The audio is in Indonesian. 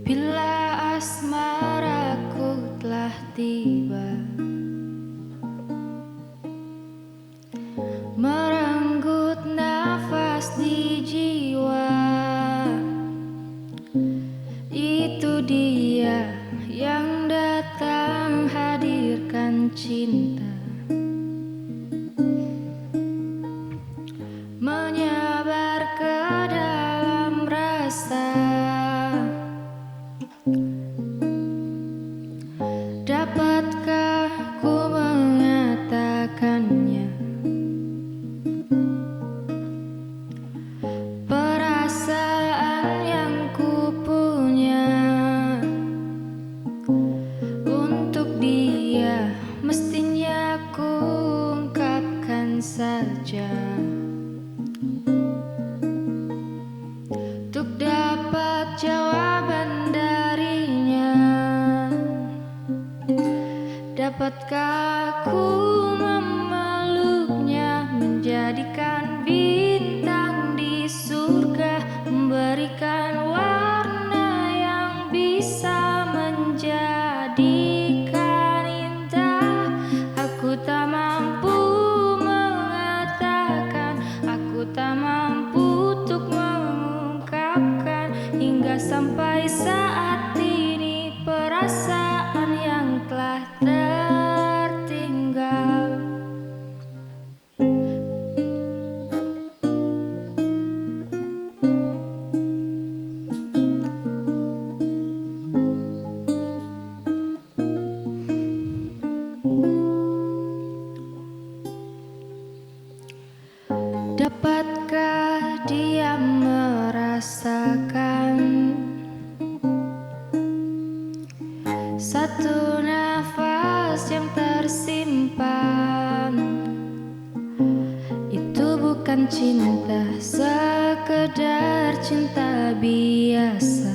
Bila asmaraku telah tiba, merenggut nafas di jiwa, itu dia yang datang hadirkan cinta, menyebar ke dalam rasa. Dapatkah ku mengatakannya? Perasaan yang ku punya untuk dia mestinya ku ungkapkan saja. Untuk dapat jawaban darinya, dapatkah ku memeluknya, menjadikan bintang di surga, memberikan warna yang bisa menjadikan indah. Aku tak mampu mengatakan, aku tak mampu untuk mengungkapkan, hingga sampai saat ini perasaan yang telah tertinggal. Dapatkah dia merasakan satu nafas yang tersimpan? Itu bukan cinta, sekedar cinta biasa.